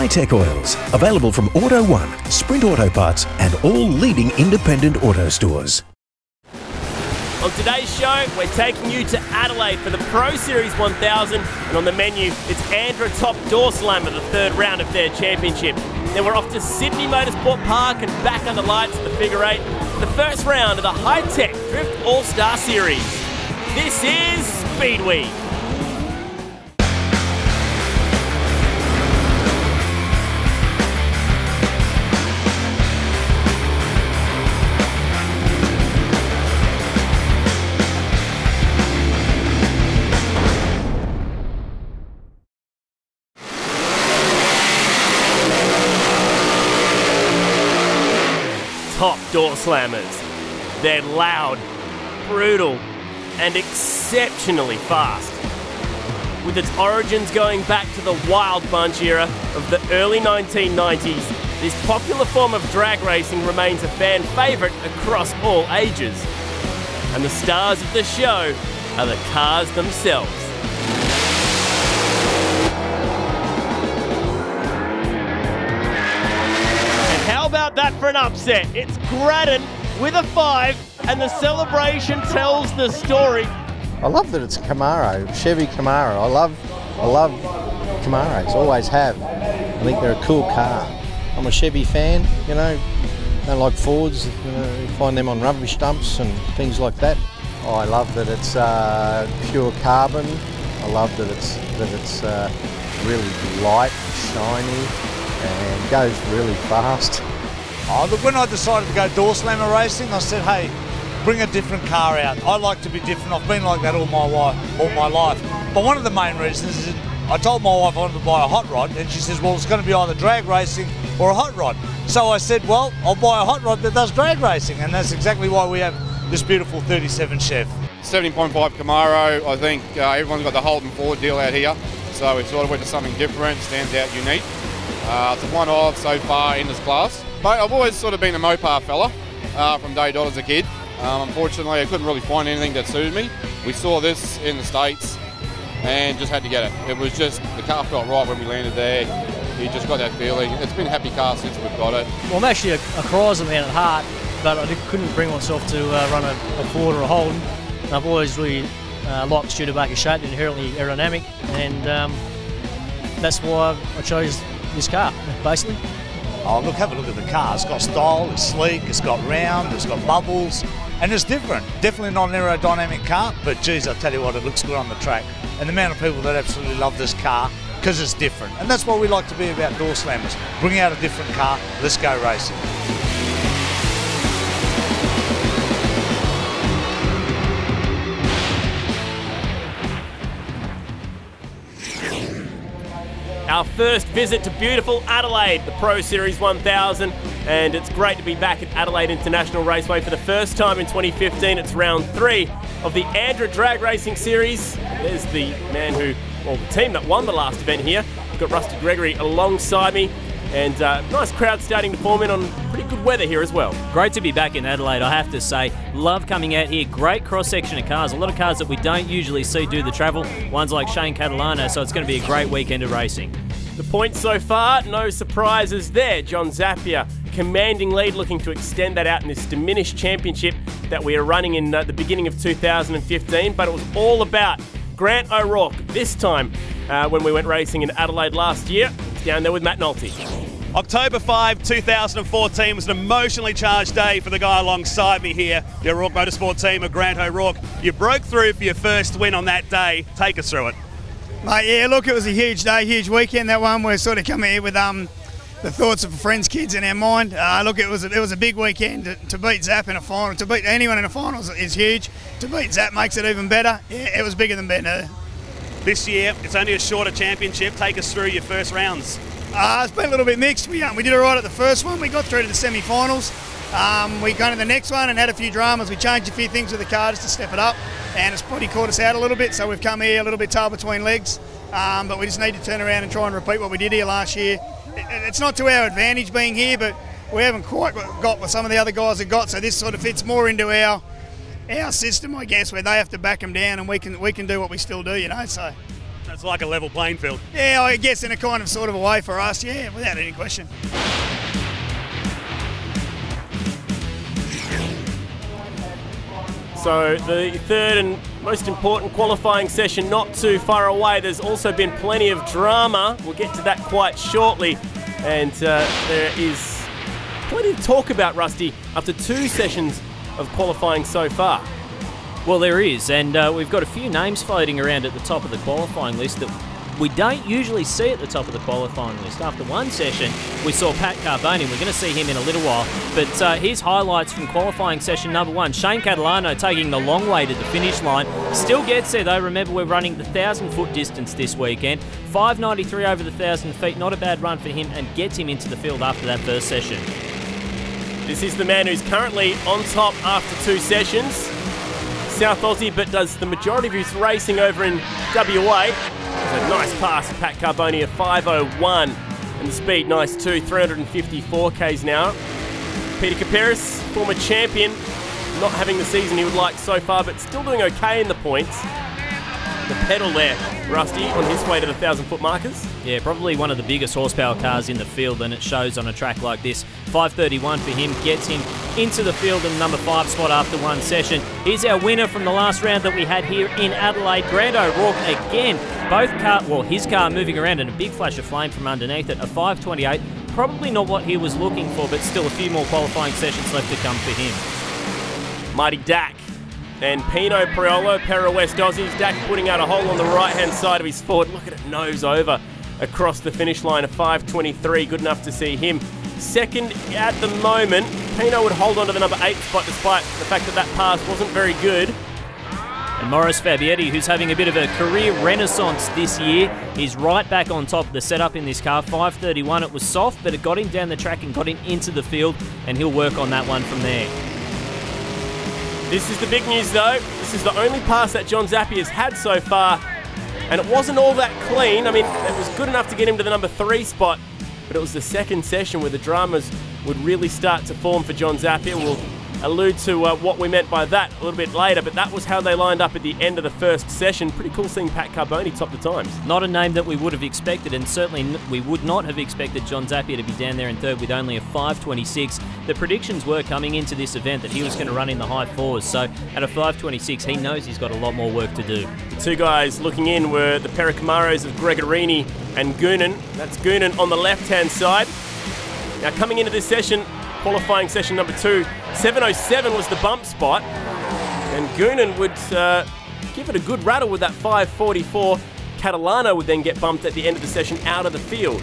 high-tech oils, available from Auto One, Sprint Auto Parts and all leading independent auto stores. On today's show, we're taking you to Adelaide for the Pro Series 1000, and on the menu, it's ANDRA Top Door Slammer, the third round of their championship. Then we're off to Sydney Motorsport Park and back under lights at the figure eight, the first round of the high-tech Drift All-Star Series. This is Speed Week. Top door slammers. They're loud, brutal, and exceptionally fast. With its origins going back to the Wild Bunch era of the early 1990s, this popular form of drag racing remains a fan favourite across all ages. And the stars of the show are the cars themselves. How about that for an upset? It's Graddon with a 5, and the celebration tells the story. I love that it's a Camaro, Chevy Camaro. I love Camaros, always have. I think they're a cool car. I'm a Chevy fan, you know. Don't like Fords, you know, you find them on rubbish dumps and things like that. Oh, I love that it's pure carbon. I love that it's really light, shiny, and goes really fast. Oh, look, when I decided to go door slammer racing, I said, hey, bring a different car out. I like to be different. I've been like that all my life. But one of the main reasons is I told my wife I wanted to buy a hot rod, and she says, well, it's going to be either drag racing or a hot rod. So I said, well, I'll buy a hot rod that does drag racing, and that's exactly why we have this beautiful 37 Chev. 17.5 Camaro. I think everyone's got the Holden Ford deal out here, so we sort of went to something different, stands out unique. It's a one-off so far in this class. But I've always sort of been a Mopar fella from day dot as a kid. Unfortunately, I couldn't really find anything that suited me. We saw this in the States and just had to get it. It was just, the car felt right when we landed there. You just got that feeling. It's been a happy car since we've got it. Well, I'm actually a Chrysler man at heart, but I couldn't bring myself to run a Ford or a Holden. I've always really liked Studebaker shape, inherently aerodynamic, and that's why I chose this car, basically. Oh, look, have a look at the car. It's got style, it's sleek, it's got round, it's got bubbles, and it's different. Definitely not an aerodynamic car, but geez, I'll tell you what, it looks good on the track. And the amount of people that absolutely love this car because it's different. And that's what we like to be about door slammers. Bring out a different car, let's go racing. Our first visit to beautiful Adelaide, the Pro Series 1000, and it's great to be back at Adelaide International Raceway for the first time in 2015. It's round 3 of the ANDRA Drag Racing Series. There's the man who, well, the team that won the last event here. We've got Rusty Gregory alongside me, and nice crowd starting to form in on pretty good weather here as well. Great to be back in Adelaide, I have to say. Love coming out here. Great cross-section of cars. A lot of cars that we don't usually see do the travel. Ones like Shane Catalano, so it's going to be a great weekend of racing. The points so far, no surprises there. John Zapier, commanding lead, looking to extend that out in this diminished championship that we are running in the beginning of 2015. But it was all about Grant O'Rourke this time when we went racing in Adelaide last year. It's down there with Matt Nolte. October 5, 2014 was an emotionally charged day for the guy alongside me here, the O'Rourke Motorsport team of Grant O'Rourke. You broke through for your first win on that day. Take us through it. Mate, yeah, look, it was a huge day, huge weekend, that one. We're sort of coming here with the thoughts of friends, kids in our mind. Look, it was a big weekend. To beat Zap in a final, to beat anyone in a final is huge. To beat Zap makes it even better. Yeah, it was bigger than better. This year, it's only a shorter championship. Take us through your first rounds. It's been a little bit mixed. We did all right at the first one. We got through to the semi-finals. We got to the next one and had a few dramas. We changed a few things with the car just to step it up, and it's probably caught us out a little bit, so we've come here a little bit tail between legs. But we just need to turn around and try and repeat what we did here last year. It's not to our advantage being here, but we haven't quite got what some of the other guys have got, so this sort of fits more into our system, I guess, where they have to back them down and we can do what we still do, you know. So it's like a level playing field. Yeah, I guess in a kind of sort of a way for us, yeah, without any question. So the third and most important qualifying session not too far away. There's also been plenty of drama. We'll get to that quite shortly. And there is plenty to talk about, Rusty, after 2 sessions of qualifying so far. Well, there is, and we've got a few names floating around at the top of the qualifying list that we don't usually see at the top of the qualifying list. After 1 session, we saw Pat Carboni. We're going to see him in a little while. But here's highlights from qualifying session number 1. Shane Catalano taking the long way to the finish line. Still gets there, though. Remember, we're running the 1,000-foot distance this weekend. 5.93 over the 1,000 feet. Not a bad run for him, and gets him into the field after that first session. This is the man who's currently on top after 2 sessions. South Aussie, but does the majority of his racing over in WA. It's a nice pass, Pat Carboni, a 5.01, and the speed nice too, 354 k's now. Peter Kaperis, former champion, not having the season he would like so far, but still doing okay in the points. The pedal there, Rusty, on his way to the 1,000-foot markers. Yeah, probably one of the biggest horsepower cars in the field, and it shows on a track like this. 5.31 for him, gets him into the field in the number 5 spot after 1 session. Here's our winner from the last round that we had here in Adelaide. Grant O'Rourke again. His car moving around in a big flash of flame from underneath it. A 5.28. Probably not what he was looking for, but still a few more qualifying sessions left to come for him. Mighty Dak and Pino Priolo, pair of West Aussies. Dak putting out a hole on the right-hand side of his Ford. Look at it, nose over across the finish line. A 5.23, good enough to see him second at the moment. Pino would hold on to the number 8 spot despite the fact that that pass wasn't very good. And Morris Fabietti, who's having a bit of a career renaissance this year, is right back on top of the setup in this car. 5.31, it was soft, but it got him down the track and got him into the field, and he'll work on that one from there. This is the big news though. This is the only pass that John Zappi has had so far, and it wasn't all that clean. I mean, it was good enough to get him to the number 3 spot, but it was the second session where the dramas would really start to form for John Zappi. We'll allude to what we meant by that a little bit later, but that was how they lined up at the end of the first session. Pretty cool seeing Pat Carboni top the times. Not a name that we would have expected, and certainly we would not have expected John Zappia to be down there in third with only a 5.26. The predictions were coming into this event that he was going to run in the high 4s, so at a 5.26 he knows he's got a lot more work to do. The 2 guys looking in were the Pericamaros of Gregorini and Goonan. That's Goonan on the left-hand side. Now coming into this session, qualifying session number 2, 7.07 was the bump spot, and Goonan would give it a good rattle with that 5.44. Catalano would then get bumped at the end of the session out of the field.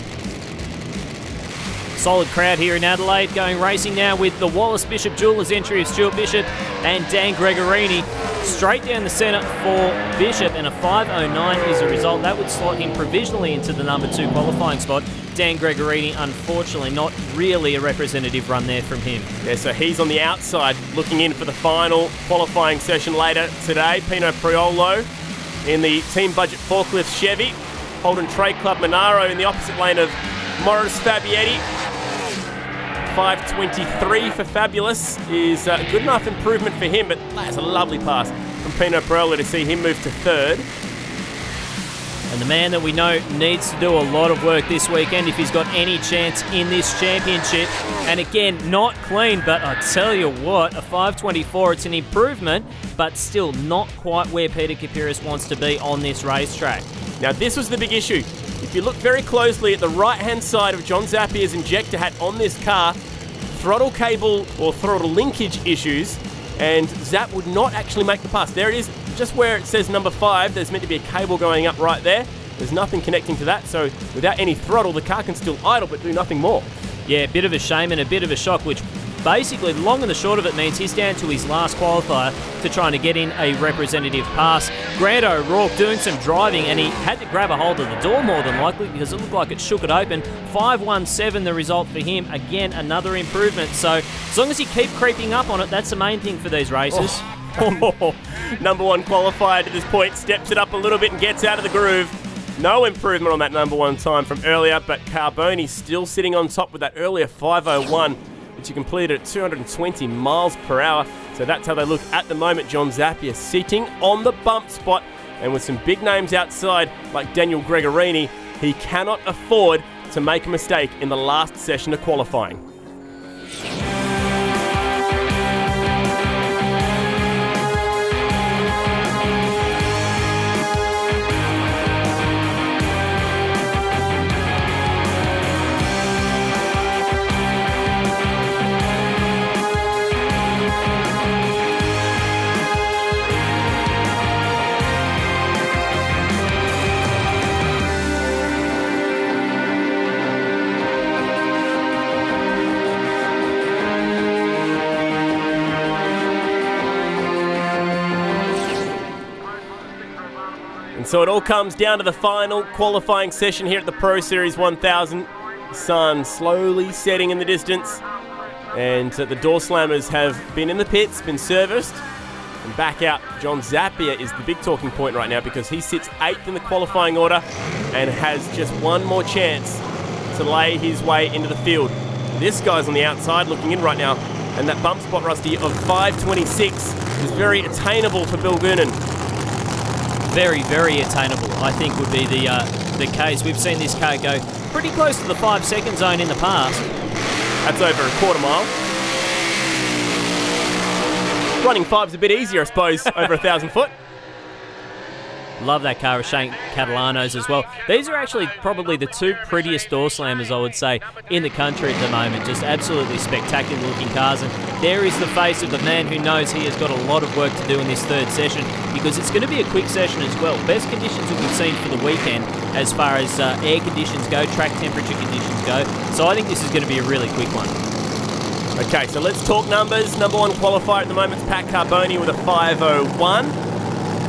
Solid crowd here in Adelaide, going racing now with the Wallace Bishop Jewelers entry of Stuart Bishop and Dan Gregorini. Straight down the centre for Bishop, and a 5.09 is a result. That would slot him provisionally into the number 2 qualifying spot. Dan Gregorini, unfortunately, not really a representative run there from him. Yeah, so he's on the outside looking in for the final qualifying session later today. Pino Priolo in the Team Budget Forklift Chevy. Holden Trade Club Monaro in the opposite lane of Morris Fabietti. 5.23 for Fabulous is a good enough improvement for him, but that's a lovely pass from Pino Priolo to see him move to third. And the man that we know needs to do a lot of work this weekend if he's got any chance in this championship. And again, not clean, but I tell you what, a 5.24, it's an improvement, but still not quite where Peter Kapiris wants to be on this racetrack. Now this was the big issue. If you look very closely at the right-hand side of John Zappia's injector hat on this car, throttle cable or throttle linkage issues, and Zap would not actually make the pass. There it is, just where it says number 5, there's meant to be a cable going up right there. There's nothing connecting to that, so without any throttle, the car can still idle but do nothing more. Yeah, a bit of a shame and a bit of a shock, which basically, the long and the short of it means he's down to his last qualifier to trying to get in a representative pass. Grant O'Rourke doing some driving, and he had to grab a hold of the door more than likely because it looked like it shook it open. 5.17 the result for him. Again, another improvement. So as long as you keep creeping up on it, that's the main thing for these races. Number 1 qualifier to this point, steps it up a little bit and gets out of the groove. No improvement on that number 1 time from earlier, but Carboni still sitting on top with that earlier 5.01. which he completed at 220 miles per hour. So that's how they look at the moment. John Zappia sitting on the bump spot And with some big names outside like Daniel Gregorini, he cannot afford to make a mistake in the last session of qualifying. So it all comes down to the final qualifying session here at the Pro Series 1000. The sun slowly setting in the distance, and the door slammers have been in the pits, been serviced, and back out. John Zappia is the big talking point right now because he sits 8th in the qualifying order and has just one more chance to lay his way into the field. This guy's on the outside looking in right now, and that bump spot, Rusty, of 5:26 is very attainable for Bill Goonan. Very, very attainable, I think, would be the case. We've seen this car go pretty close to the 5-second zone in the past. That's over a quarter mile. Running 5's a bit easier, I suppose, over 1,000 foot. Love that car of Shane Catalano's as well. These are actually probably the two prettiest door slammers, I would say, in the country at the moment. Just absolutely spectacular looking cars. And there is the face of the man who knows he has got a lot of work to do in this third session, because it's going to be a quick session as well. Best conditions that we've seen for the weekend as far as air conditions go, track temperature conditions go. So I think this is going to be a really quick one. Okay, so let's talk numbers. Number one qualifier at the moment is Pat Carboni with a 5:01.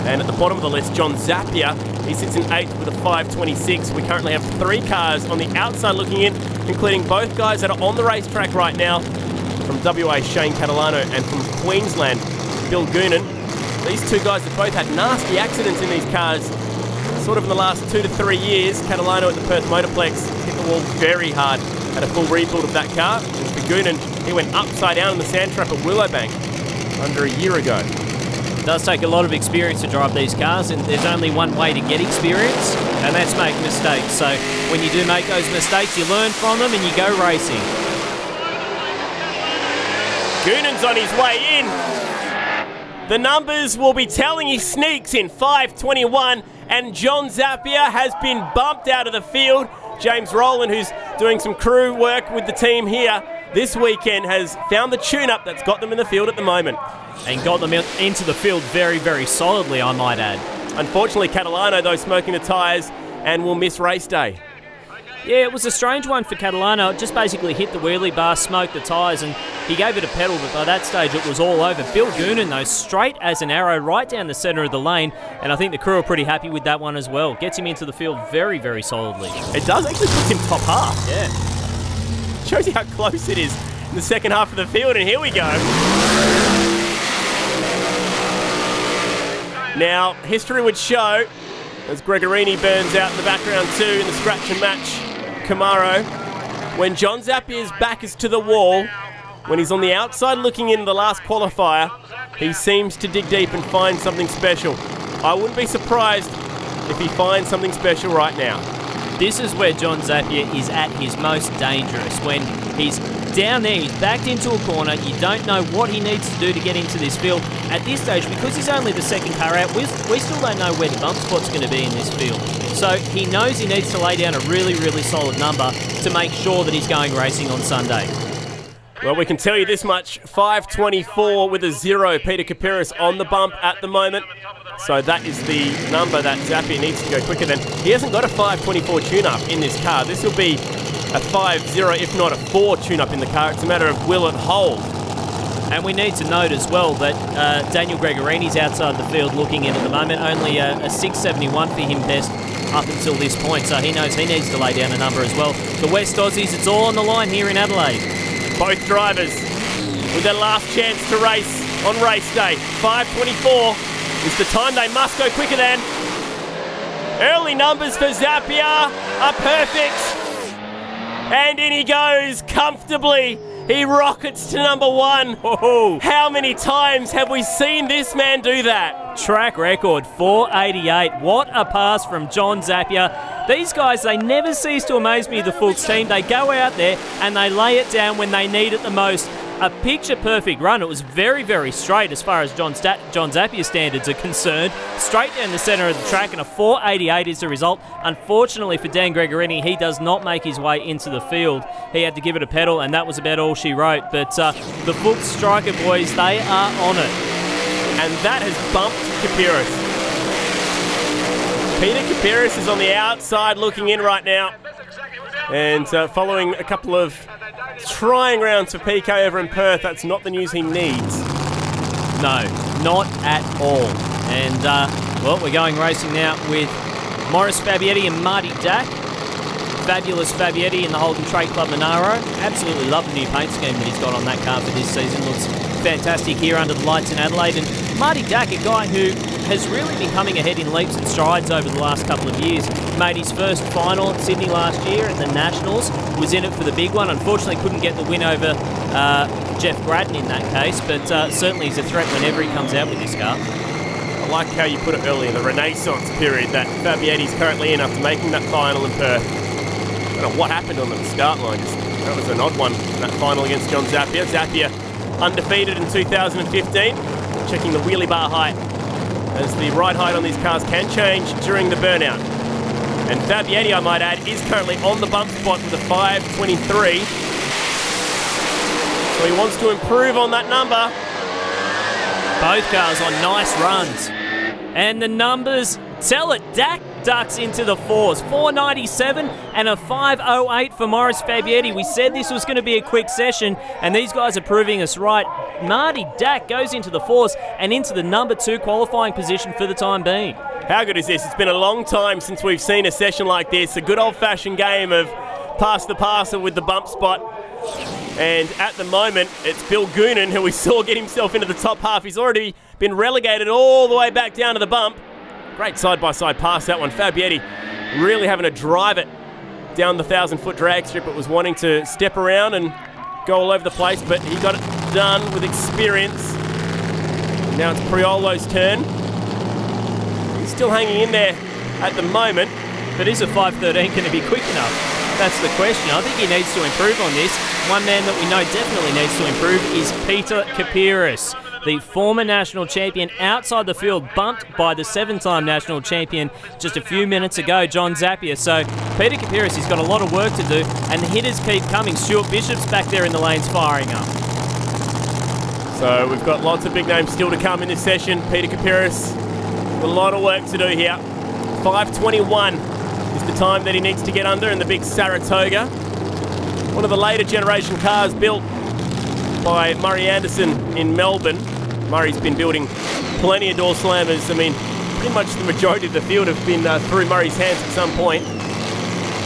And at the bottom of the list, John Zappia, he sits in 8th with a 5:26. We currently have 3 cars on the outside looking in, including both guys that are on the racetrack right now. From WA, Shane Catalano, and from Queensland, Bill Goonan. These two guys have both had nasty accidents in these cars, sort of in the last 2 to 3 years. Catalano at the Perth Motorplex hit the wall very hard, had a full rebuild of that car. And for Goonan, he went upside down in the sand trap at Willowbank under a year ago. It does take a lot of experience to drive these cars, and there's only one way to get experience, and that's make mistakes. So when you do make those mistakes, you learn from them and you go racing. Goonan's on his way in. The numbers will be telling he sneaks in 5:21, and John Zappia has been bumped out of the field. James Rowland, who's doing some crew work with the team here this weekend, has found the tune-up that's got them in the field at the moment. And got them into the field very, very solidly, I might add. Unfortunately, Catalano, though, smoking the tyres and will miss race day. Yeah, it was a strange one for Catalano. It just basically hit the wheelie bar, smoked the tyres, and he gave it a pedal, but by that stage it was all over. Bill Goonan, though, straight as an arrow right down the centre of the lane, and I think the crew are pretty happy with that one as well. Gets him into the field very, very solidly. It does actually put him top half. Yeah. Shows you how close it is in the second half of the field, and here we go. Now, history would show, as Gregorini burns out in the background too in the scratch and match Camaro, when John Zappia's back is to the wall, when he's on the outside looking in the last qualifier, he seems to dig deep and find something special. I wouldn't be surprised if he finds something special right now. This is where John Zappia is at his most dangerous, when he's down there, he's backed into a corner, you don't know what he needs to do to get into this field. At this stage, because he's only the second car out, we still don't know where the bump spot's going to be in this field. So he knows he needs to lay down a really, really solid number to make sure that he's going racing on Sunday. Well, we can tell you this much, 5:24 with a 0, Peter Kapiris on the bump at the moment. So that is the number that Zappia needs to go quicker than. He hasn't got a 5:24 tune-up in this car. This will be a 5.0, if not a 4 tune-up in the car. It's a matter of will it hold. And we need to note as well that Daniel Gregorini's outside the field looking in at the moment. Only a 6.71 for him best up until this point. So he knows he needs to lay down a number as well. The West Aussies, it's all on the line here in Adelaide. Both drivers with their last chance to race on race day. 5:24 is the time they must go quicker than. Early numbers for Zappia are perfect. And in he goes comfortably He rockets to number 1. Oh. How many times have we seen this man do that? Track record, 488. What a pass from John Zappia. These guys, they never cease to amaze me, the Fuchs team. They go out there and they lay it down when they need it the most. A picture-perfect run. It was very, very straight as far as John Zappia's standards are concerned. Straight down the centre of the track, and a 488 is the result. Unfortunately for Dan Gregorini, he does not make his way into the field. He had to give it a pedal, and that was about all she wrote. But the Fuchs striker boys, they are on it. And that has bumped Kapiris. Peter Kapiris is on the outside looking in right now. And following a couple of trying rounds for PK over in Perth, that's not the news he needs. No, not at all. And, well, we're going racing now with Morris Fabietti and Marty Dack. Fabulous Fabietti in the Holden Trade Club Monaro. Absolutely love the new paint scheme that he's got on that car for this season. Looks fantastic here under the lights in Adelaide. And Marty Dack, a guy who has really been coming ahead in leaps and strides over the last couple of years. Made his first final at Sydney last year at the Nationals. Was in it for the big one. Unfortunately couldn't get the win over Jeff Grattan in that case, but certainly he's a threat whenever he comes out with this car. I like how you put it earlier, the renaissance period that Fabietti's currently in after making that final in Perth. I don't know what happened on the start line. That was an odd one, that final against John Zappia. Zappia undefeated in 2015. Checking the wheelie bar height, as the ride height on these cars can change during the burnout. And Fabietti, I might add, is currently on the bump spot with a 523. So he wants to improve on that number. Both cars on nice runs. And the numbers tell it. Dak ducks into the 4s. 497 and a 508 for Morris Fabietti. We said this was going to be a quick session, and these guys are proving us right. Marty Dak goes into the 4s and into the number 2 qualifying position for the time being. How good is this? It's been a long time since we've seen a session like this. A good old-fashioned game of pass the passer with the bump spot. And at the moment, it's Bill Goonan, who we saw get himself into the top half. He's already been relegated all the way back down to the bump. Great side-by-side pass, that one. Fabietti really having to drive it down the 1,000-foot drag strip. It was wanting to step around and go all over the place, but he got it done with experience. Now it's Priolo's turn. He's still hanging in there at the moment. But is a 513 going to be quick enough? That's the question. I think he needs to improve on this. One man that we know definitely needs to improve is Peter Kapiris, the former national champion outside the field, bumped by the 7-time national champion just a few minutes ago, John Zappia. So Peter Kapiris has got a lot of work to do, and the hitters keep coming. Stuart Bishop's back there in the lanes firing up. So we've got lots of big names still to come in this session. Peter Kapiris, a lot of work to do here. 5:21 is the time that he needs to get under in the big Saratoga. One of the later generation cars built by Murray Anderson in Melbourne. Murray's been building plenty of door slammers. I mean, pretty much the majority of the field have been through Murray's hands at some point.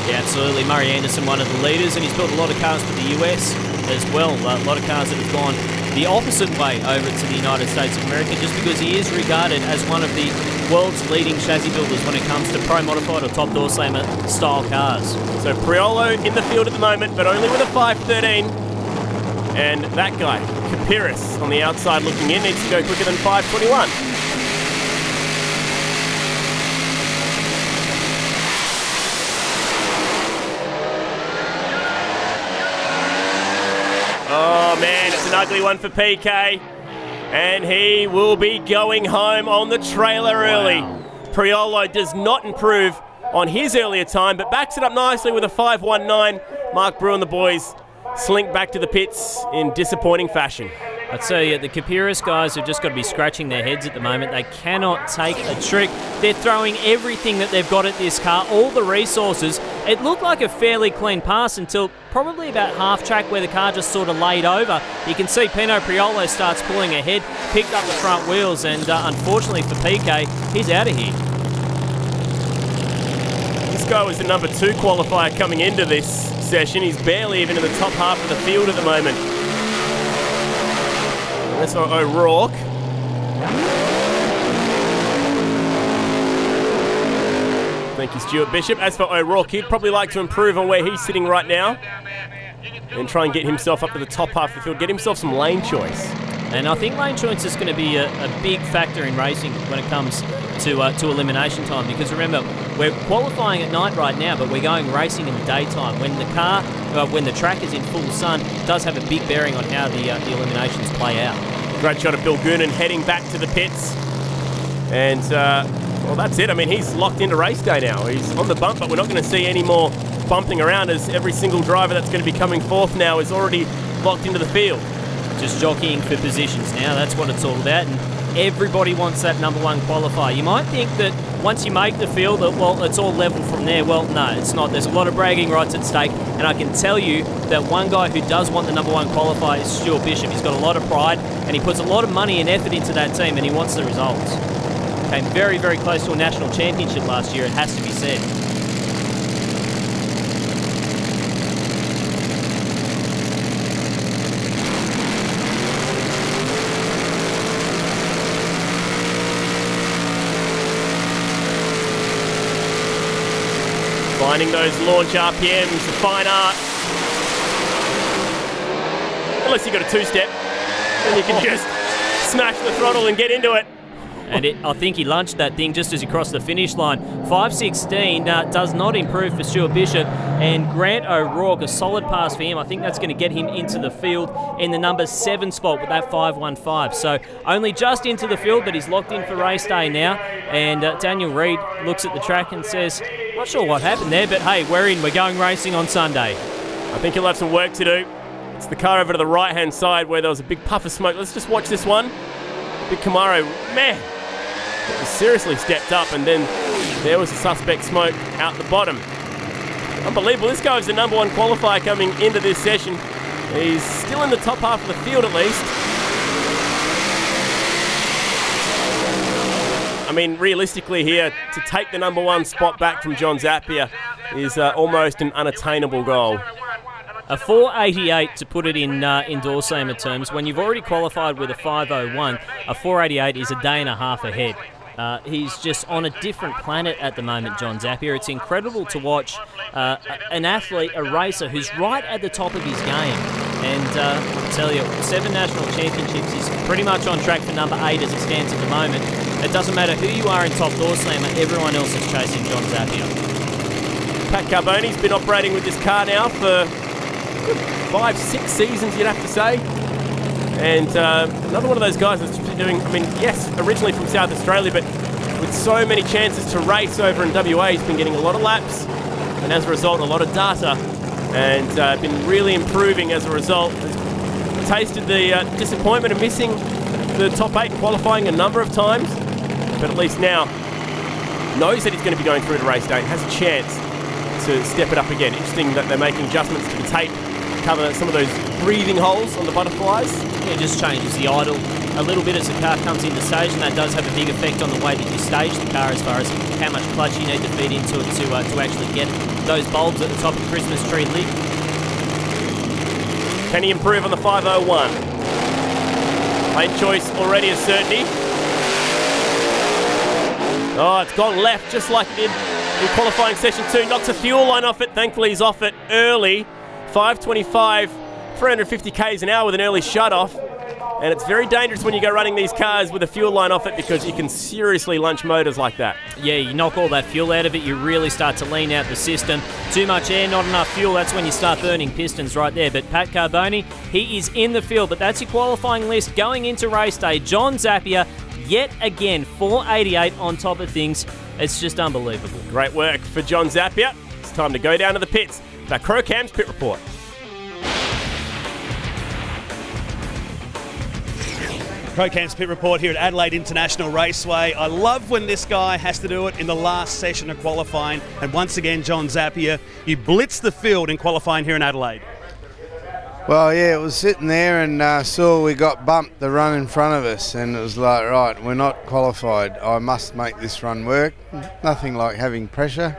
Yeah, absolutely. Murray Anderson, one of the leaders, and he's built a lot of cars for the US as well. A lot of cars that have gone the opposite way over to the United States of America, just because he is regarded as one of the world's leading chassis builders when it comes to pro modified or top door slammer style cars. So Priolo in the field at the moment, but only with a 513. And that guy, Kapiris, on the outside looking in, needs to go quicker than 521. Oh man, it's an ugly one for PK. And he will be going home on the trailer early. Wow. Priolo does not improve on his earlier time, but backs it up nicely with a 519. Mark Brew and the boys slink back to the pits in disappointing fashion. I'd say the Kapiris guys have just got to be scratching their heads at the moment. They cannot take a trick. They're throwing everything that they've got at this car, all the resources. It looked like a fairly clean pass until probably about half track where the car just sort of laid over. You can see Pino Priolo starts pulling ahead, picked up the front wheels, and unfortunately for PK, he's out of here. This guy was the number 2 qualifier coming into this session. He's barely even in the top half of the field at the moment. That's for O'Rourke. Thank you, Stuart Bishop. As for O'Rourke, he'd probably like to improve on where he's sitting right now. and try and get himself up to the top half of the field, get himself some lane choice. And I think lane choice is going to be a big factor in racing when it comes to elimination time, because remember, we're qualifying at night right now, but we're going racing in the daytime. When the track is in full sun, it does have a big bearing on how the eliminations play out. Great shot of Bill Goonan heading back to the pits. And, well, that's it. I mean, he's locked into race day now. He's on the bump, but we're not going to see any more bumping around, as every single driver that's going to be coming forth now is already locked into the field. Just jockeying for positions now, that's what it's all about, and everybody wants that number one qualifier. You might think that once you make the field that, well, it's all level from there. Well, no, it's not. There's a lot of bragging rights at stake, and I can tell you that one guy who does want the number one qualifier is Stuart Bishop. He's got a lot of pride, and he puts a lot of money and effort into that team, and he wants the results. Came very, very close to a national championship last year, it has to be said. Finding those launch RPMs, the fine art. Unless you've got a two-step, then you can just smash the throttle and get into it. And I think he launched that thing just as he crossed the finish line. 5.16 does not improve for Stuart Bishop, and Grant O'Rourke, a solid pass for him. I think that's going to get him into the field in the number 7 spot with that 5.15. So only just into the field, but he's locked in for race day now. And Daniel Reid looks at the track and says, not sure what happened there, but hey, we're in. We're going racing on Sunday. I think he'll have some work to do. It's the car over to the right-hand side where there was a big puff of smoke. Let's just watch this one. Big Camaro, man. He seriously stepped up, and then there was the suspect smoke out the bottom. Unbelievable. This guy is the number one qualifier coming into this session. He's still in the top half of the field at least. I mean, realistically here, to take the number one spot back from John Zappia is almost an unattainable goal. A 4.88, to put it in Dorsamer terms, when you've already qualified with a 5.01, a 4.88 is a day and a half ahead. He's just on a different planet at the moment, John Zappia. It's incredible to watch an athlete, a racer, who's right at the top of his game. And I tell you, 7 national championships, he's pretty much on track for number 8 as it stands at the moment. It doesn't matter who you are in top Dorslammer, everyone else is chasing John Zappia. Pat Carboni's been operating with this car now for 5-6 seasons, you'd have to say. And another one of those guys that's doing, I mean, yes, originally from South Australia, but with so many chances to race over in WA, he's been getting a lot of laps, and as a result, a lot of data, and been really improving as a result. Has tasted the disappointment of missing the top 8 qualifying a number of times, but at least now knows that he's going to be going through to race day and has a chance to step it up again. Interesting that they're making adjustments to the tape, cover some of those breathing holes on the butterflies. Yeah, it just changes the idle a little bit as the car comes into stage, and that does have a big effect on the way that you stage the car as far as how much clutch you need to feed into it to actually get those bulbs at the top of the Christmas tree lit. Can he improve on the 5.01? Lane choice already a certainty. Oh, it's gone left just like it did in qualifying session 2. Knocks a fuel line off it. Thankfully, he's off it early. 5.25, 350 k's an hour with an early shut-off. And it's very dangerous when you go running these cars with a fuel line off it, because you can seriously lunch motors like that. Yeah, you knock all that fuel out of it, you really start to lean out the system. Too much air, not enough fuel, that's when you start burning pistons right there. But Pat Carboni, he is in the field, but that's your qualifying list going into race day. John Zappia, yet again, 4.88 on top of things. It's just unbelievable. Great work for John Zappia. It's time to go down to the pits. The Crocam's Pit Report. Crocam's Pit Report here at Adelaide International Raceway. I love when this guy has to do it in the last session of qualifying. And once again, John Zappia, you blitzed the field in qualifying here in Adelaide. Well, yeah, it was sitting there and saw we got bumped the run in front of us, and it was like, right, we're not qualified. I must make this run work. Nothing like having pressure.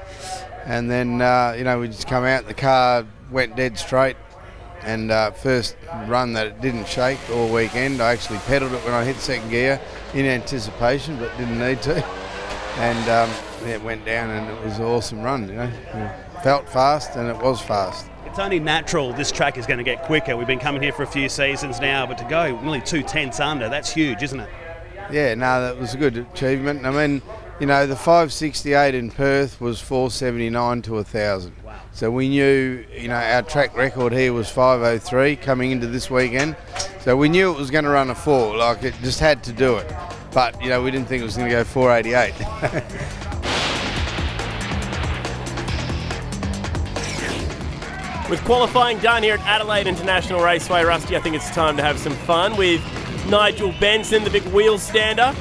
And then, you know, we just come out, the car went dead straight. And first run that it didn't shake all weekend. I actually pedalled it when I hit second gear in anticipation, but didn't need to. And it went down, and it was an awesome run, you know. It felt fast, and it was fast. It's only natural this track is going to get quicker. We've been coming here for a few seasons now, but to go nearly 2/10 under, that's huge, isn't it? Yeah, no, that was a good achievement. I mean, you know, the 568 in Perth was 479 to 1,000. Wow. So we knew, you know, our track record here was 503 coming into this weekend. So we knew it was going to run a 4, like it just had to do it. But, you know, we didn't think it was going to go 488. With qualifying done here at Adelaide International Raceway, Rusty, I think it's time to have some fun with Nigel Benson, the big wheel stander.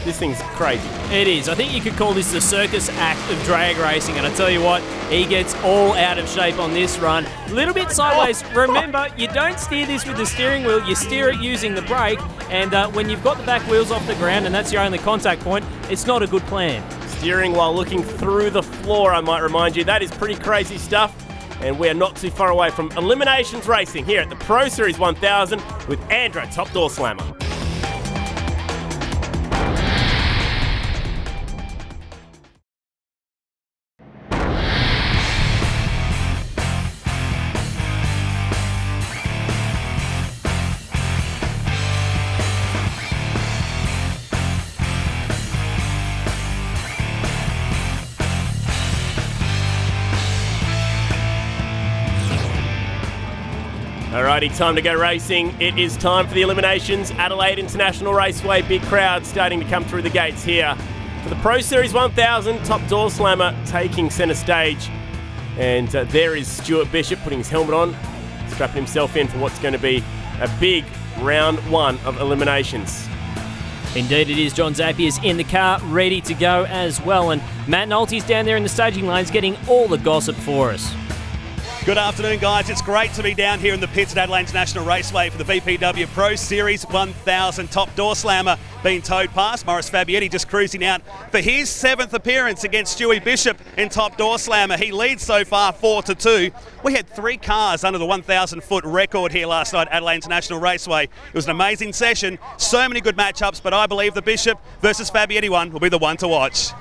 This thing's crazy. It is. I think you could call this the circus act of drag racing, and I tell you what, he gets all out of shape on this run. A little bit sideways. Remember, you don't steer this with the steering wheel, you steer it using the brake, and when you've got the back wheels off the ground and that's your only contact point, it's not a good plan. Steering while looking through the floor, I might remind you. That is pretty crazy stuff. And we're not too far away from eliminations racing here at the Pro Series 1000 with ANDRA Top Door Slammer. Alrighty, time to go racing. It is time for the eliminations. Adelaide International Raceway, big crowd starting to come through the gates here for the Pro Series 1000 Top Door Slammer taking centre stage. And there is Stuart Bishop putting his helmet on, strapping himself in for what's going to be a big round 1 of eliminations. Indeed it is. John Zappia's in the car, ready to go as well. And Matt Nolte's down there in the staging lanes getting all the gossip for us. Good afternoon, guys. It's great to be down here in the pits at Adelaide International Raceway for the VPW Pro Series 1000 Top Door Slammer being towed past. Maurice Fabietti just cruising out for his 7th appearance against Stewie Bishop in Top Door Slammer. He leads so far 4-2. We had 3 cars under the 1,000-foot record here last night at Adelaide International Raceway. It was an amazing session, so many good matchups, but I believe the Bishop versus Fabietti one will be the one to watch.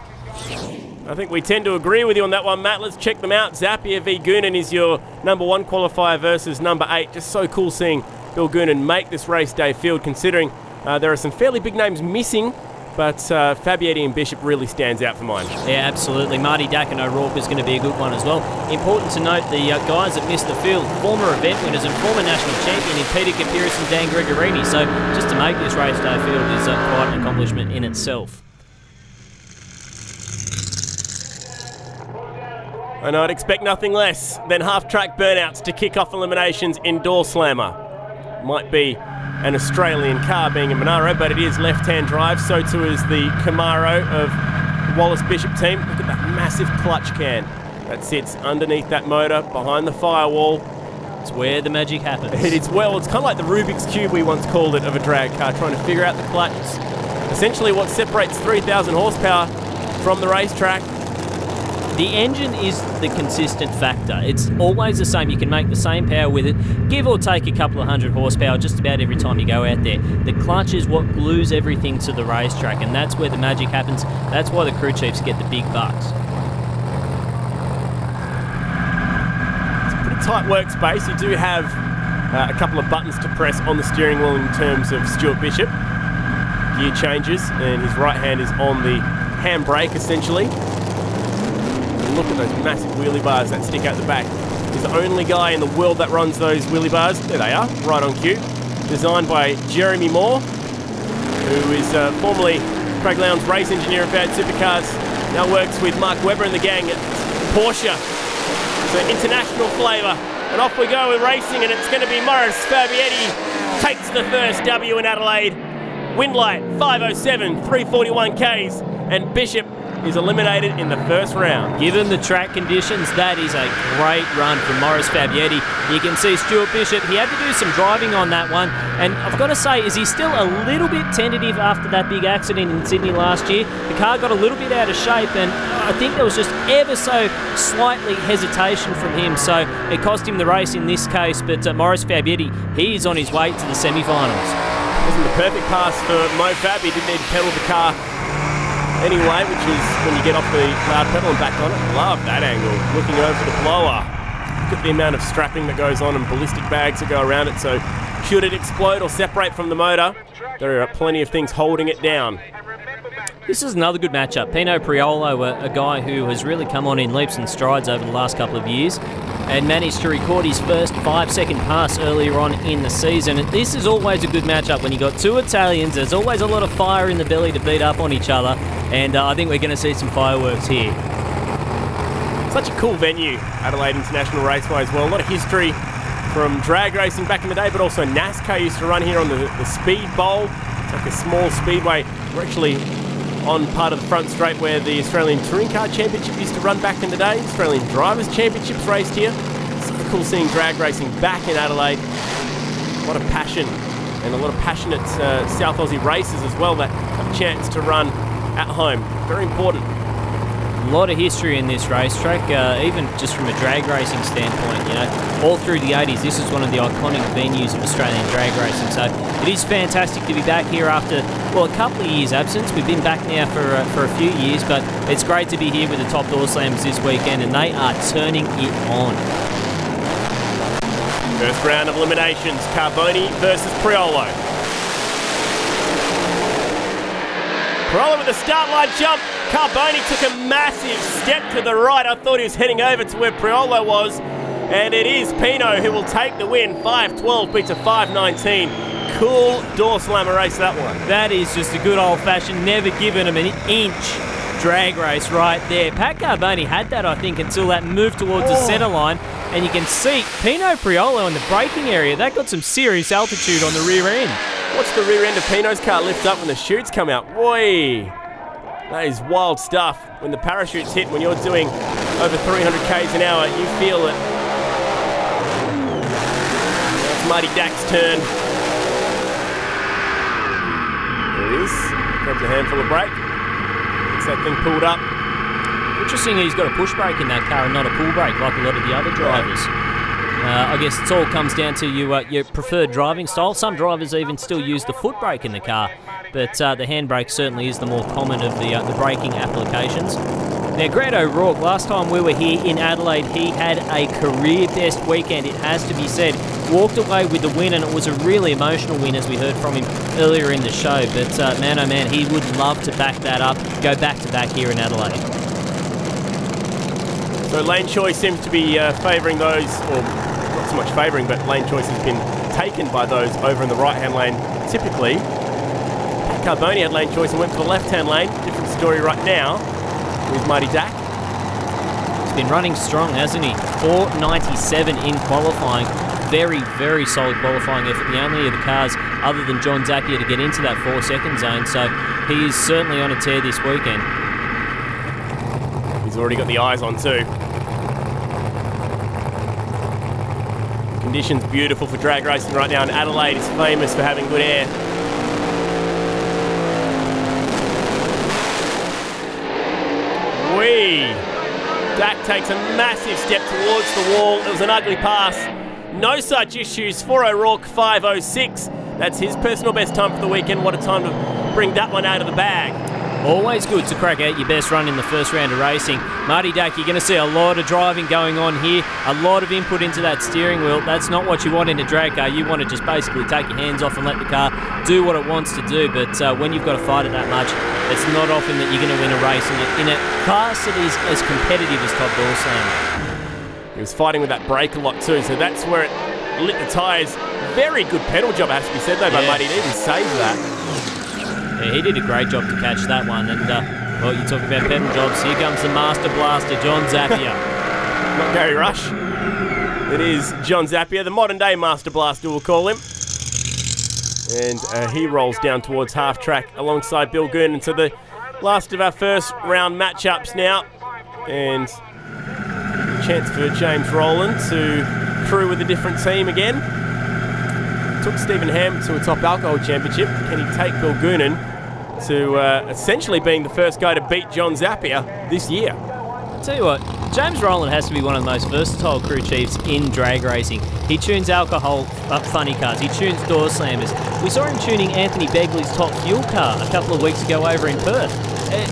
I think we tend to agree with you on that one, Matt. Let's check them out. Zappia v. Goonan is your number 1 qualifier versus number 8. Just so cool seeing Bill Goonan make this race day field, considering there are some fairly big names missing, but Fabietti and Bishop really stands out for mine. Yeah, absolutely. Marty Dack and O'Rourke is going to be a good one as well. Important to note the guys that missed the field, former event winners and former national champion in Peter Kapiris and Dan Gregorini. So just to make this race day field is quite an accomplishment in itself. And I'd expect nothing less than half-track burnouts to kick off eliminations in Door Slammer. Might be an Australian car being a Monaro, but it is left-hand drive. So too is the Camaro of the Wallace Bishop team. Look at that massive clutch can that sits underneath that motor, behind the firewall. It's where the magic happens. It's kind of like the Rubik's Cube, we once called it, of a drag car, trying to figure out the clutch. It's essentially what separates 3,000 horsepower from the racetrack. The engine is the consistent factor. It's always the same. You can make the same power with it, give or take a couple of 100 horsepower just about every time you go out there. The clutch is what glues everything to the racetrack, and that's where the magic happens. That's why the crew chiefs get the big bucks. It's a pretty tight workspace. You do have a couple of buttons to press on the steering wheel in terms of Stuart Bishop. Gear changes, and his right hand is on the handbrake essentially. Look at those massive wheelie bars that stick out the back. He's the only guy in the world that runs those wheelie bars. There they are, right on cue. Designed by Jeremy Moore, who is formerly Craig Lowndes race engineer of Bad Supercars. Now works with Mark Webber and the gang at Porsche. So international flavour. And off we go with racing, and it's going to be Maurice Fabietti takes the first W in Adelaide. Wind light, 5:07, 341 Ks, and Bishop is eliminated in the first round. Given the track conditions, that is a great run from Maurice Fabietti. You can see Stuart Bishop, he had to do some driving on that one, and I've got to say, is he still a little bit tentative after that big accident in Sydney last year? The car got a little bit out of shape, and I think there was just ever so slightly hesitation from him, so it cost him the race in this case, but Maurice Fabietti, he's on his way to the semi-finals. Wasn't the perfect pass for Mo Fab. He didn't need to pedal the car anyway, which is when you get off the loud pedal and back on it. Love that angle, looking over the blower. look at the amount of strapping that goes on and ballistic bags that go around it, so should it explode or separate from the motor, there are plenty of things holding it down. This is another good matchup. Pino Priolo, a guy who has really come on in leaps and strides over the last couple of years and managed to record his first 5-second pass earlier on in the season. And this is always a good matchup when you've got two Italians. There's always a lot of fire in the belly to beat up on each other, and I think we're going to see some fireworks here. Such a cool venue, Adelaide International Raceway as well. A lot of history from drag racing back in the day, but also NASCAR used to run here on the Speed Bowl. It's like a small speedway. We're actually on part of the front straight where the Australian Touring Car Championship used to run back in the day. Australian Drivers Championships raced here. It's cool seeing drag racing back in Adelaide. A lot of passion and a lot of passionate South Aussie racers as well that have a chance to run at home. Very important. A lot of history in this racetrack, even just from a drag racing standpoint, you know. All through the 80s, this is one of the iconic venues of Australian drag racing. So it is fantastic to be back here after, well, a couple of years absence. We've been back now for a few years, but it's great to be here with the top door slams this weekend, and they are turning it on. First round of eliminations, Carboni versus Priolo. Priolo with a start line jump. Carboni took a massive step to the right. I thought he was heading over to where Priolo was. And it is Pino who will take the win. 5.12 beats a 5.19. Cool door slammer race, that one. That is just a good old-fashioned, never given him an inch drag race right there. Pat Carboni had that, I think, until that moved towards the centre line. And you can see Pino Priolo in the braking area. That got some serious altitude on the rear end. Watch the rear end of Pino's car lift up when the chutes come out. Boy, that is wild stuff. When the parachutes hit, when you're doing over 300 k's an hour, you feel it. That's Marty Dack's turn. There he is. Grabs a handful of brake. Gets that thing pulled up. Interesting, he's got a push brake in that car and not a pull brake like a lot of the other drivers. I guess it all comes down to your preferred driving style. Some drivers even still use the foot brake in the car, but the handbrake certainly is the more common of the braking applications. Now, Grant O'Rourke, last time we were here in Adelaide, he had a career-best weekend, it has to be said. Walked away with the win, and it was a really emotional win, as we heard from him earlier in the show. But man, oh man, he would love to back that up, go back-to-back here in Adelaide. So lane choice seems to be favouring those, or not so much favouring, but lane choice has been taken by those over in the right-hand lane. Typically, Pat Carboni had lane choice and went for the left-hand lane. Different story right now with Marty Dack. He's been running strong, hasn't he? 4.97 in qualifying. Very, very solid qualifying effort. The only of the cars other than John Zappia to get into that 4-second zone, so he is certainly on a tear this weekend. He's already got the eyes on too. Conditions beautiful for drag racing right now, and Adelaide is famous for having good air. Dack takes a massive step towards the wall. It was an ugly pass. No such issues for O'Rourke, 5.06. That's his personal best time for the weekend. What a time to bring that one out of the bag. Always good to crack out your best run in the first round of racing. Marty Dack, you're going to see a lot of driving going on here, a lot of input into that steering wheel. That's not what you want in a drag car. You want to just basically take your hands off and let the car do what it wants to do. But when you've got to fight it that much, it's not often that you're going to win a race in a class that is as competitive as Top Door Slam. He was fighting with that brake a lot too, so that's where it lit the tyres. Very good pedal job, has to be said though, by Marty. He even saved that. Yeah, he did a great job to catch that one. And, well, you talk about pedal jobs. Here comes the Master Blaster, John Zappia. Not Gary Rush. It is John Zappia, the modern-day Master Blaster, we'll call him. And he rolls down towards half-track alongside Bill Goonan. So the last of our first round matchups now. And a chance for James Rowland to crew with a different team again. Took Stephen Ham to a top alcohol championship. Can he take Bill Goonan to essentially being the first guy to beat John Zappia this year? I'll tell you what, James Rowland has to be one of the most versatile crew chiefs in drag racing. He tunes alcohol up funny cars, he tunes door slammers. We saw him tuning Anthony Begley's top fuel car a couple of weeks ago over in Perth.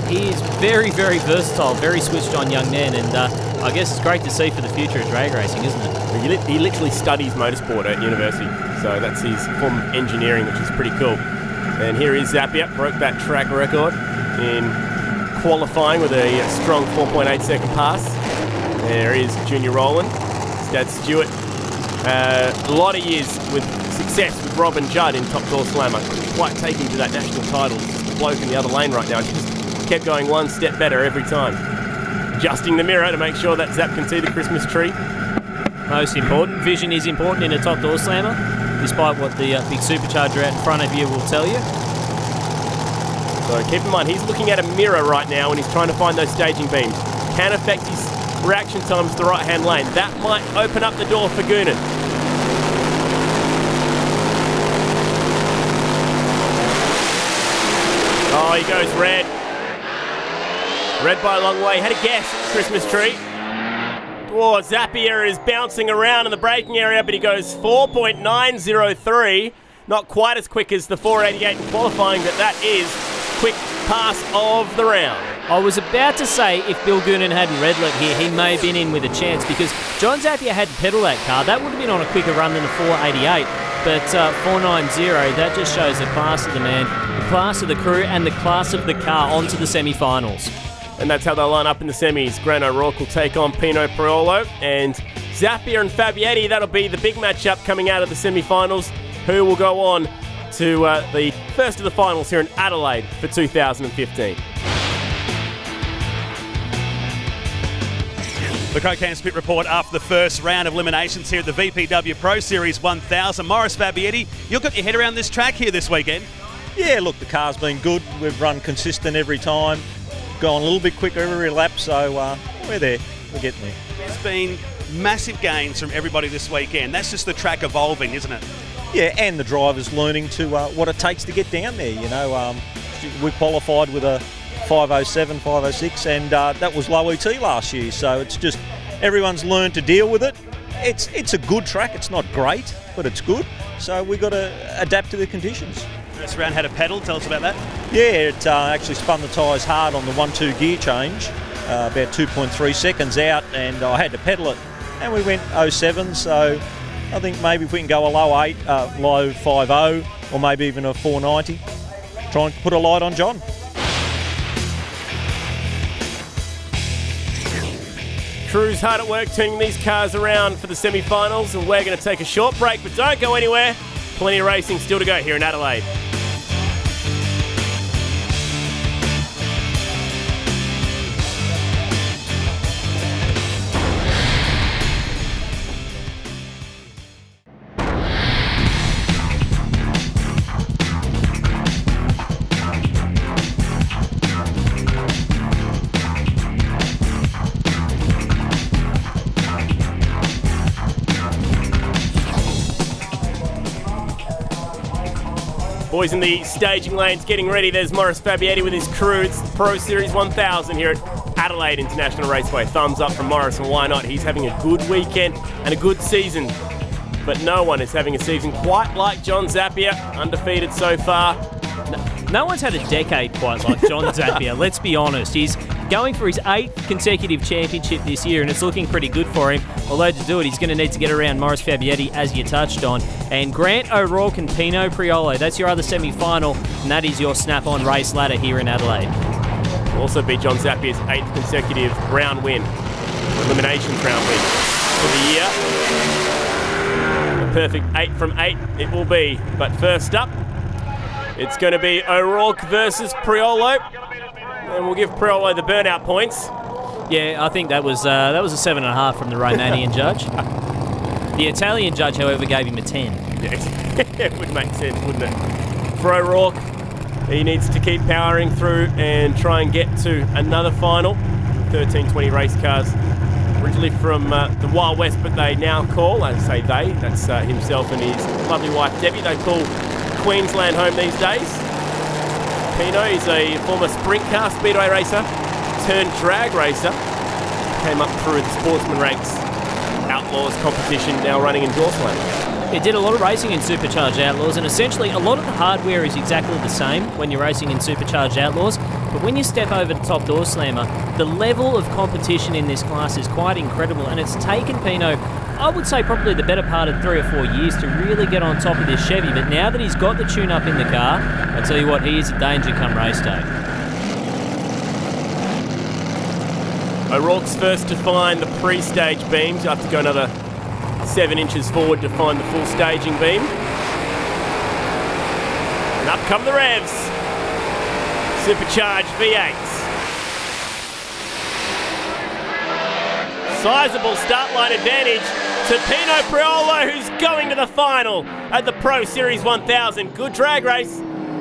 He is very, very versatile, very switched on young man, and I guess it's great to see for the future of drag racing, isn't it? He literally studies motorsport at university, so that's his form of engineering, which is pretty cool. And here is Zapier, broke that track record in qualifying with a strong 4.8 second pass. There is Junior Rowland, his dad Stuart. A lot of years with success with Rob and Judd in Top Door Slammer. Couldn't quite take him to that national title. Just the bloke in the other lane right now. Just kept going one step better every time. Adjusting the mirror to make sure that Zap can see the Christmas tree. Most important. Vision is important in a Top Door Slammer, despite what the big supercharger out in front of you will tell you. So keep in mind, he's looking at a mirror right now and he's trying to find those staging beams. Can affect his reaction times to the right-hand lane. That might open up the door for Goonan. Oh, he goes red. Red by a long way. Had a guess at the Christmas tree. Oh, Zapier is bouncing around in the braking area, but he goes 4.903. Not quite as quick as the 488 in qualifying, but that is quick pass of the round. I was about to say if Bill Goonan hadn't red-lit here, he may have been in with a chance, because John Zapier hadn't pedalled that car. That would have been on a quicker run than the 488, but 490, that just shows the class of the man, the class of the crew, and the class of the car onto the semi-finals. And that's how they'll line up in the semis. Grant O'Rourke will take on Pino Priolo, and Zapier and Fabietti, that'll be the big matchup coming out of the semi-finals, who will go on to the first of the finals here in Adelaide for 2015. The Cocan Spit Report after the first round of eliminations here at the VPW Pro Series 1000. Morris Fabietti, you've got your head around this track here this weekend. Yeah, look, the car's been good. We've run consistent every time, gone a little bit quicker every lap, so we're there. We're getting there. There's been massive gains from everybody this weekend. That's just the track evolving, isn't it? Yeah, and the drivers learning to what it takes to get down there. You know, we qualified with a 507, 506, and that was low ET last year. So it's just everyone's learned to deal with it. It's a good track. It's not great, but it's good. So we've got to adapt to the conditions. First round had a pedal. Tell us about that. Yeah, it actually spun the tyres hard on the 1-2 gear change, about 2.3 seconds out, and I had to pedal it. And we went 07, so I think maybe if we can go a low 8, low 5.0, or maybe even a 490, try and put a light on John. Crew's hard at work turning these cars around for the semi-finals, and we're going to take a short break, but don't go anywhere. Plenty of racing still to go here in Adelaide. Boys in the staging lanes getting ready. There's Morris Fabietti with his crew. It's the Pro Series 1000 here at Adelaide International Raceway. Thumbs up from Morris, and why not? He's having a good weekend and a good season. But no one is having a season quite like John Zapier, undefeated so far. No one's had a decade quite like John Zapier, let's be honest. He's going for his 8th consecutive championship this year, and it's looking pretty good for him. Although to do it, he's going to need to get around Morris Fabietti, as you touched on. And Grant O'Rourke and Pino Priolo, that's your other semi-final, and that is your snap-on race ladder here in Adelaide. Will also be John Zapier's 8th consecutive round win, eliminations round win for the year. A perfect 8 from 8 it will be. But first up, it's going to be O'Rourke versus Priolo. And we'll give Priolo the burnout points. Yeah, I think that was a 7.5 from the Romanian judge. The Italian judge, however, gave him a 10. Yes, it would make sense, wouldn't it? For O'Rourke, he needs to keep powering through and try and get to another final. 1320 race cars, originally from the Wild West, but they now call, I say they, that's himself and his lovely wife Debbie, they call Queensland home these days. Pino is a former sprint car speedway racer turned drag racer. Came up through the sportsman ranks, Outlaws competition, now running in Dorsland. It did a lot of racing in Supercharged Outlaws, and essentially a lot of the hardware is exactly the same when you're racing in Supercharged Outlaws. But when you step over the top door slammer, the level of competition in this class is quite incredible, and it's taken Pino, I would say, probably the better part of 3 or 4 years to really get on top of this Chevy. But now that he's got the tune-up in the car, I tell you what, he is a danger come race day. O'Rourke's first to find the pre-stage beams. You have to go another 7 inches forward to find the full staging beam. And up come the revs. Supercharged V8s. Sizable start line advantage to Pino Priolo, who's going to the final at the Pro Series 1000. Good drag race.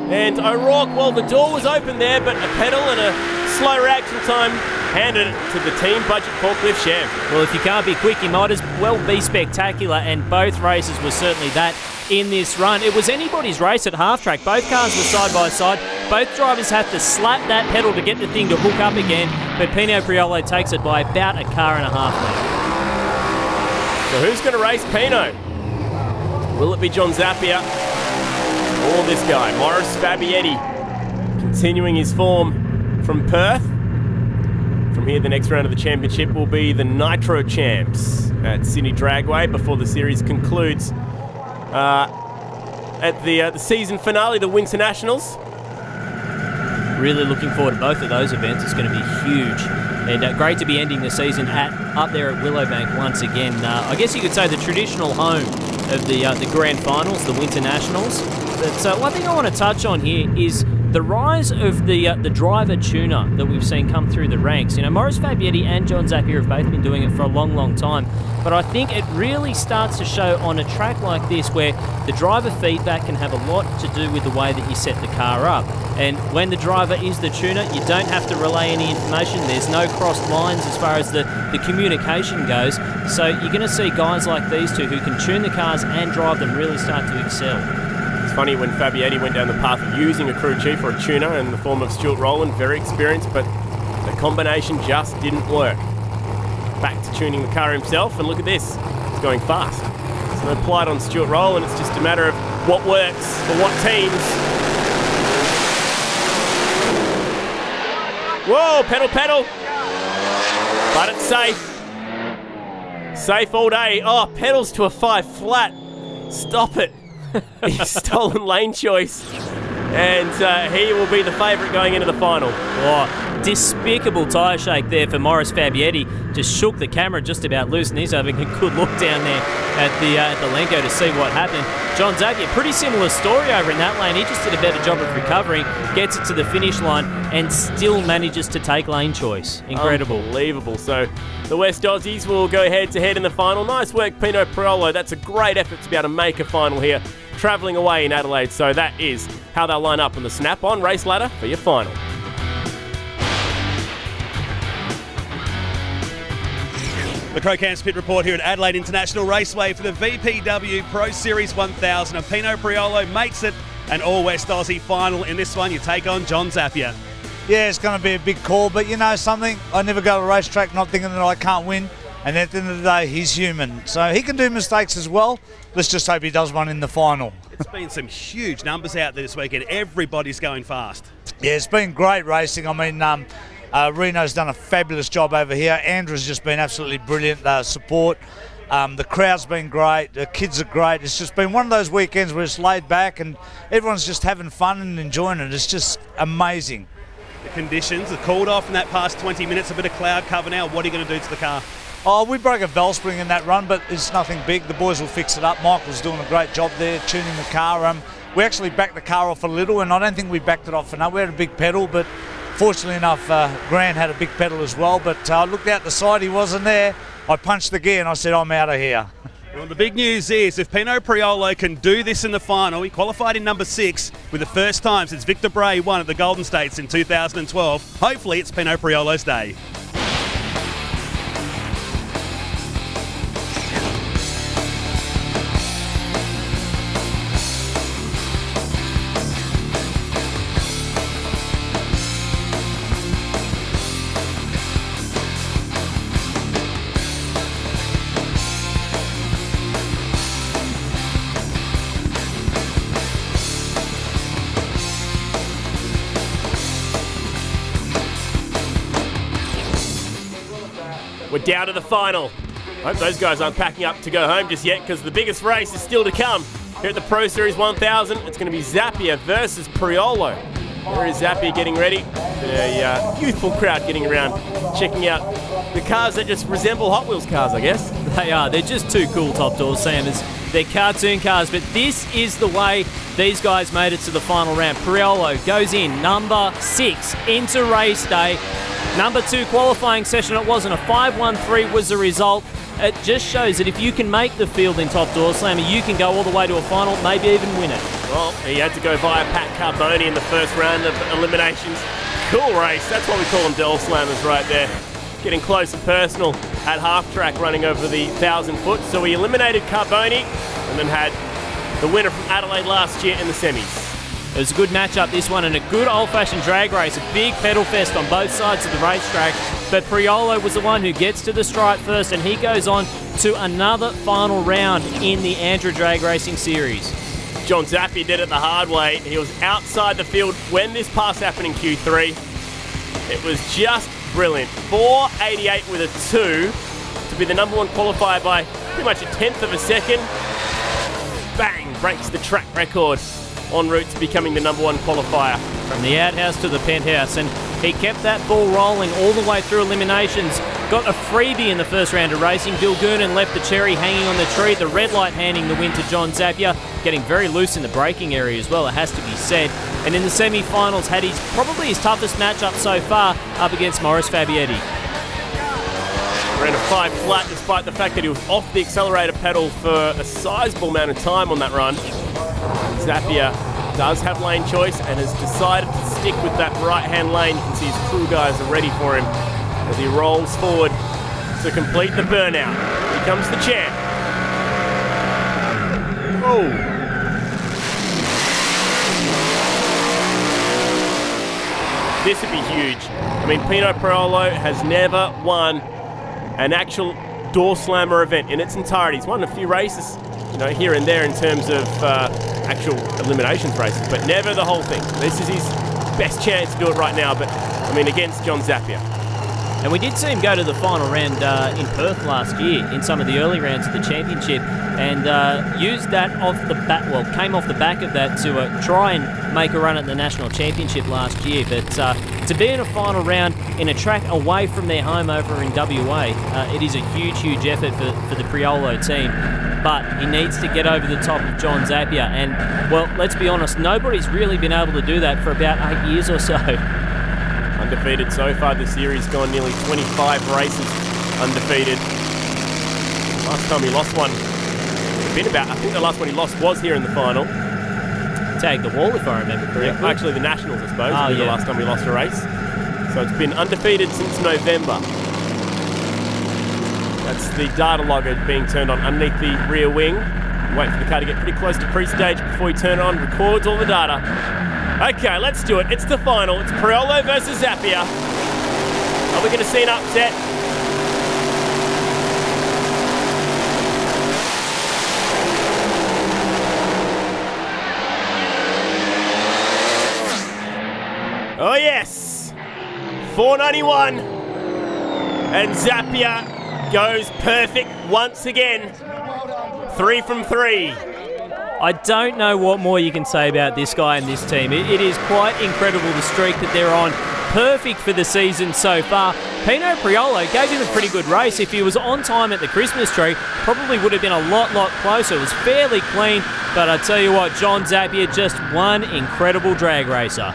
And O'Rourke, well, the door was open there, but a pedal and a slow reaction time handed it to the team budget forklift Chev. Well, if you can't be quick, you might as well be spectacular, and both races were certainly that in this run. It was anybody's race at half track. Both cars were side by side. Both drivers had to slap that pedal to get the thing to hook up again, but Pino Priolo takes it by about a car and a half length. So who's going to race Pino? Will it be John Zappia or this guy, Morris Fabietti, continuing his form from Perth? From here, the next round of the championship will be the Nitro Champs at Sydney Dragway before the series concludes at the season finale, the Winter Nationals. Really looking forward to both of those events. It's going to be huge. And great to be ending the season up there at Willowbank once again. I guess you could say the traditional home of the grand finals, the Winter Nationals. But one thing I want to touch on here is the rise of the driver tuner that we've seen come through the ranks. You know, Morris Fabietti and John Zappia have both been doing it for a long, long time. But I think it really starts to show on a track like this where the driver feedback can have a lot to do with the way that you set the car up. And when the driver is the tuner, you don't have to relay any information. There's no crossed lines as far as the communication goes. So you're going to see guys like these two who can tune the cars and drive them really start to excel. It's funny when Fabietti went down the path of using a crew chief or a tuner in the form of Stuart Rowland, very experienced, but the combination just didn't work. Back to tuning the car himself, and look at this, it's going fast. There's no plight on Stuart Rowland, it's just a matter of what works for what teams. Whoa, pedal, pedal. But it's safe. Safe all day. Oh, pedals to a 5 flat. Stop it. He's stolen lane choice. And he will be the favourite going into the final. Oh, despicable tyre shake there for Morris Fabietti. Just shook the camera just about loose, and he's having a good look down there at the Lenko to see what happened. John Zappia, pretty similar story over in that lane. He just did a better job of recovering, gets it to the finish line, and still manages to take lane choice. Incredible. Unbelievable. So the West Aussies will go head-to-head in the final. Nice work, Pino Priolo. That's a great effort to be able to make a final here, travelling away in Adelaide. So that is how they'll line up on the Snap-on race ladder for your final. The Crocamps Pit Report here at Adelaide International Raceway for the VPW Pro Series 1000. And Pino Priolo makes it an all-West Aussie final. In this one, you take on John Zappia. Yeah, it's going to be a big call, but you know something? I never go to a racetrack not thinking that I can't win. And at the end of the day, he's human. So he can do mistakes as well. Let's just hope he does one in the final. It's been some huge numbers out there this weekend. Everybody's going fast. Yeah, it's been great racing. I mean, Reno's done a fabulous job over here. ANDRA's just been absolutely brilliant support. The crowd's been great. The kids are great. It's just been one of those weekends where it's laid back and everyone's just having fun and enjoying it. It's just amazing. The conditions are called off in that past 20 minutes. A bit of cloud cover now. What are you going to do to the car? Oh, we broke a valve spring in that run, but it's nothing big. The boys will fix it up. Michael's doing a great job there, tuning the car. We actually backed the car off a little, and I don't think we backed it off enough. We had a big pedal, but fortunately enough, Grant had a big pedal as well. But I looked out the side, he wasn't there. I punched the gear and I said, I'm out of here. Well, the big news is if Pino Priolo can do this in the final, he qualified in number 6 with the first time since Victor Bray won at the Golden States in 2012. Hopefully it's Pino Priolo's day. We're down to the final. Hope those guys aren't packing up to go home just yet, because the biggest race is still to come. Here at the Pro Series 1000, it's going to be Zappia versus Priolo. There is Zappia getting ready. A youthful crowd getting around, checking out the cars that just resemble Hot Wheels cars, I guess. They are. They're just too cool, Top Door Slammers. They're cartoon cars, but this is the way these guys made it to the final round. Priolo goes in, number 6, into race day. Number 2 qualifying session, it wasn't a 5-1-3 was the result. It just shows that if you can make the field in Top Door Slammer, you can go all the way to a final, maybe even win it. Well, he had to go via Pat Carboni in the first round of eliminations. Cool race. That's why we call them Door Slammers right there. Getting close and personal at half track, running over the 1,000 foot. So we eliminated Carboni and then had the winner from Adelaide last year in the semis. It was a good matchup, this one, and a good old-fashioned drag race. A big pedal fest on both sides of the racetrack. But Priolo was the one who gets to the stripe first, and he goes on to another final round in the ANDRA Drag Racing Series. John Zappia did it the hard way. He was outside the field when this pass happened in Q3. It was just brilliant. 4.88 with a 2 to be the number 1 qualifier by pretty much a 1/10 of a second. Bang! Breaks the track record en route to becoming the number 1 qualifier. From the outhouse to the penthouse, and he kept that ball rolling all the way through eliminations. Got a freebie in the first round of racing. Bill Goonan left the cherry hanging on the tree. The red light handing the win to John Zappia. Getting very loose in the braking area as well, it has to be said. And in the semi-finals, had probably his toughest matchup so far up against Maurice Fabietti. Ran a 5 flat despite the fact that he was off the accelerator pedal for a sizable amount of time on that run. Zappia does have lane choice and has decided to stick with that right-hand lane. You can see his crew guys are ready for him as he rolls forward to complete the burnout. Here comes the champ. Oh! This would be huge. I mean, Pino Priolo has never won an actual door slammer event in its entirety. He's won a few races, you know, here and there in terms of actual eliminations races, but never the whole thing. This is his best chance to do it right now, but I mean, against John Zappia. And we did see him go to the final round in Perth last year in some of the early rounds of the championship, and used that off the back. Well, came off the back of that to try and make a run at the national championship last year. But to be in a final round in a track away from their home over in WA, it is a huge, huge effort for the Priolo team. But he needs to get over the top of John Zappia, and well, let's be honest, nobody's really been able to do that for about 8 years or so. Undefeated so far this series, gone nearly 25 races undefeated. Last time he lost one, I think the last one he lost was here in the final. Tagged the wall, if I remember correctly. Yeah, actually the Nationals, I suppose, oh, the last time we lost a race. So it's been undefeated since November. That's the data logger being turned on underneath the rear wing. Wait for the car to get pretty close to pre-stage before we turn it on, records all the data. Okay, let's do it. It's the final. It's Priolo versus Zappia. Are we going to see an upset? Oh yes! 491. And Zappia goes perfect once again. 3 from 3. I don't know what more you can say about this guy and this team. It is quite incredible, the streak that they're on. Perfect for the season so far. Pino Priolo gave him a pretty good race. If he was on time at the Christmas tree, probably would have been a lot closer. It was fairly clean, but I tell you what, John Zappia, just one incredible drag racer.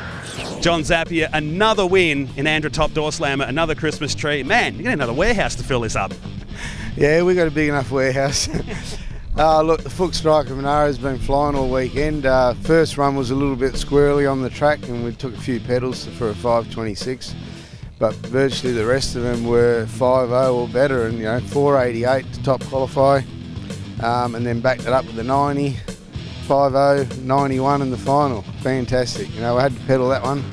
John Zappia, another win in ANDRA Top Door Slammer, another Christmas tree. Man, you get another warehouse to fill this up. Yeah, we got a big enough warehouse. Look, the Foot Striker Monaro has been flying all weekend. First run was a little bit squirrely on the track and we took a few pedals for a 5.26, but virtually the rest of them were 5.0 or better, and 4.88 to top qualify, and then backed it up with a 90, 5.0, 91 in the final. Fantastic. I had to pedal that one,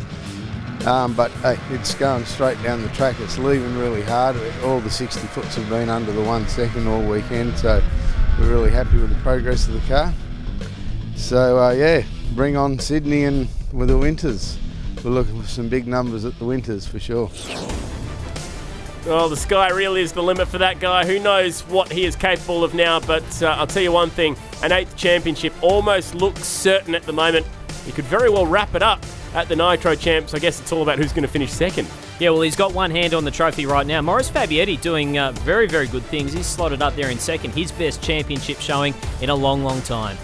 but hey, it's going straight down the track. It's leaving really hard. All the 60 foots have been under the 1 second all weekend, so we're really happy with the progress of the car. So yeah, bring on Sydney and with the Winters. We're looking for some big numbers at the Winters for sure. Well, the sky really is the limit for that guy. Who knows what he is capable of now, but I'll tell you one thing, an 8th championship almost looks certain at the moment. He could very well wrap it up at the Nitro Champs. I guess it's all about who's going to finish second. Yeah, well, he's got one hand on the trophy right now. Maurice Fabietti doing very, very good things. He's slotted up there in second, his best championship showing in a long, long time.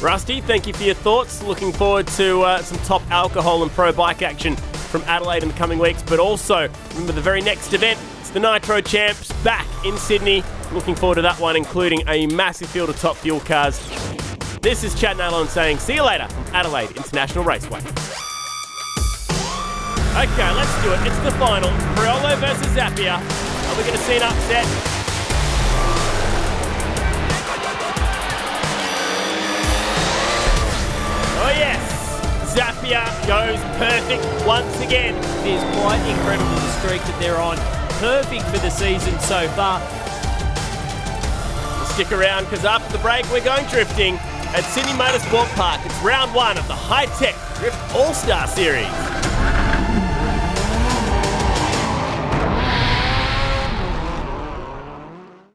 Rusty, thank you for your thoughts. Looking forward to some top alcohol and pro bike action from Adelaide in the coming weeks, but also remember the very next event, it's the Nitro Champs back in Sydney. Looking forward to that one, including a massive field of top fuel cars. This is Chad Nalon saying see you later from Adelaide International Raceway. Okay, let's do it. It's the final. Priolo versus Zappia. Are we going to see an upset? Oh yes, Zappia goes perfect once again. It is quite incredible the streak that they're on. Perfect for the season so far. Stick around because after the break we're going drifting at Sydney Motorsport Park. It's round 1 of the High Tech Drift All-Star Series.